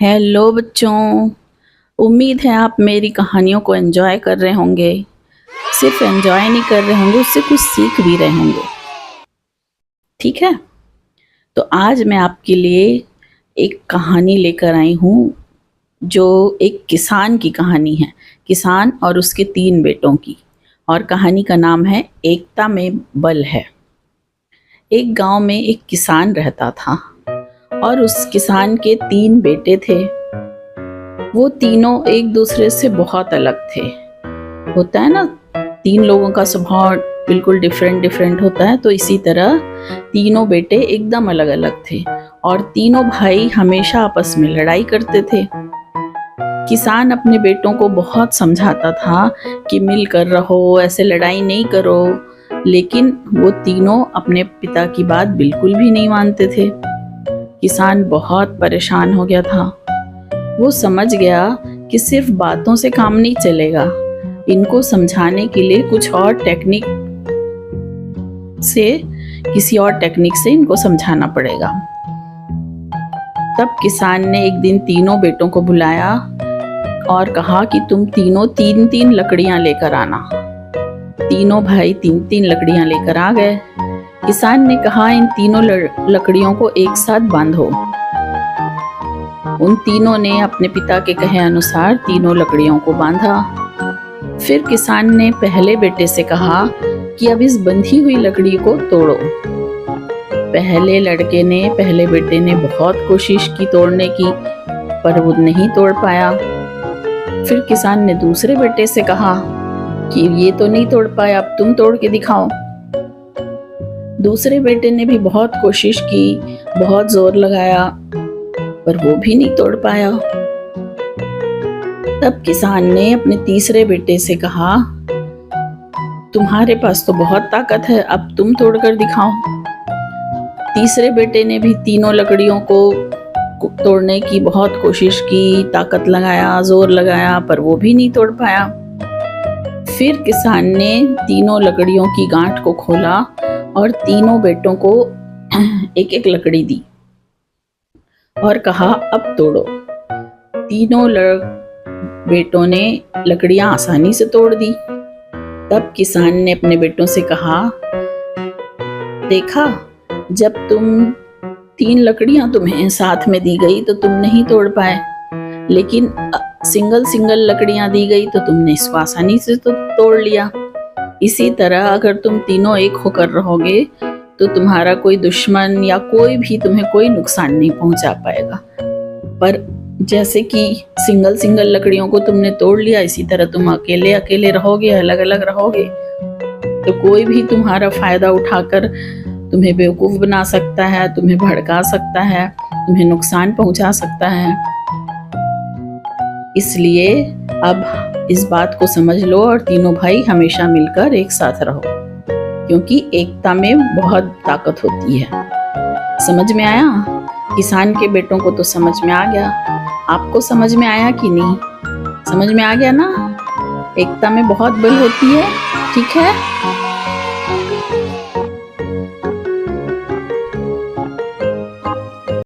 Hello बच्चों। उम्मीद है आप मेरी कहानियों को एंजॉय कर रहे होंगे। सिर्फ एंजॉय नहीं कर रहे होंगे, उससे कुछ सीख भी रहे होंगे। ठीक है, तो आज मैं आपके लिए एक कहानी लेकर आई हूँ जो एक किसान की कहानी है। किसान और उसके 3 बेटों की। और कहानी का नाम है एकता में बल है। एक गांव में एक किसान रहता था और उस किसान के 3 बेटे थे। वो तीनों एक दूसरे से बहुत अलग थे। होता है ना, 3 लोगों का स्वभाव बिल्कुल डिफरेंट डिफरेंट होता है, तो इसी तरह तीनों बेटे एकदम अलग अलग थे और तीनों भाई हमेशा आपस में लड़ाई करते थे। किसान अपने बेटों को बहुत समझाता था कि मिलकर रहो, ऐसे लड़ाई नहीं करो, लेकिन वो तीनों अपने पिता की बात बिल्कुल भी नहीं मानते थे। किसान बहुत परेशान हो गया था। वो समझ गया कि सिर्फ बातों से काम नहीं चलेगा, इनको समझाने के लिए किसी और टेक्निक से इनको समझाना पड़ेगा। तब किसान ने एक दिन तीनों बेटों को बुलाया और कहा कि तुम तीनों 3-3 लकड़ियां लेकर आना। तीनों भाई 3-3 लकड़ियां लेकर आ गए। किसान ने कहा, इन तीनों लकड़ियों को एक साथ बांधो। उन तीनों ने अपने पिता के कहे अनुसार तीनों लकड़ियों को बांधा। फिर किसान ने पहले बेटे से कहा कि अब इस बंधी हुई लकड़ी को तोड़ो। पहले बेटे ने बहुत कोशिश की तोड़ने की, पर वो नहीं तोड़ पाया। फिर किसान ने दूसरे बेटे से कहा कि ये तो नहीं तोड़ पाया, अब तुम तोड़ के दिखाओ। दूसरे बेटे ने भी बहुत कोशिश की, बहुत जोर लगाया, पर वो भी नहीं तोड़ पाया। तब किसान ने अपने तीसरे बेटे से कहा, तुम्हारे पास तो बहुत ताकत है, अब तुम तोड़कर दिखाओ। तीसरे बेटे ने भी तीनों लकड़ियों को तोड़ने की बहुत कोशिश की, ताकत लगाया, जोर लगाया, पर वो भी नहीं तोड़ पाया। फिर किसान ने तीनों लकड़ियों की गांठ को खोला और तीनों बेटों को एक एक लकड़ी दी और कहा, अब तोड़ो। तीनों बेटों ने लकड़ियां आसानी से तोड़ दी। तब किसान ने अपने बेटों से कहा, देखा, जब 3 लकड़ियां तुम्हें साथ में दी गई तो तुम नहीं तोड़ पाए, लेकिन सिंगल लकड़ियां दी गई तो तुमने इसको आसानी से तो तोड़ लिया। इसी तरह अगर तुम तीनों एक होकर रहोगे तो तुम्हारा कोई दुश्मन या कोई भी तुम्हें कोई नुकसान नहीं पहुंचा पाएगा। पर जैसे कि सिंगल लकड़ियों को तुमने तोड़ लिया, इसी तरह तुम अकेले रहोगे, अलग अलग रहोगे, तो कोई भी तुम्हारा फायदा उठाकर तुम्हें बेवकूफ बना सकता है, तुम्हें भड़का सकता है, तुम्हें नुकसान पहुंचा सकता है। इसलिए अब इस बात को समझ लो और तीनों भाई हमेशा मिलकर एक साथ रहो, क्योंकि एकता में बहुत ताकत होती है। समझ में आया? किसान के बेटों को तो समझ में आ गया। आपको समझ में आया कि नहीं? समझ में आ गया ना? एकता में बहुत बल होती है। ठीक है।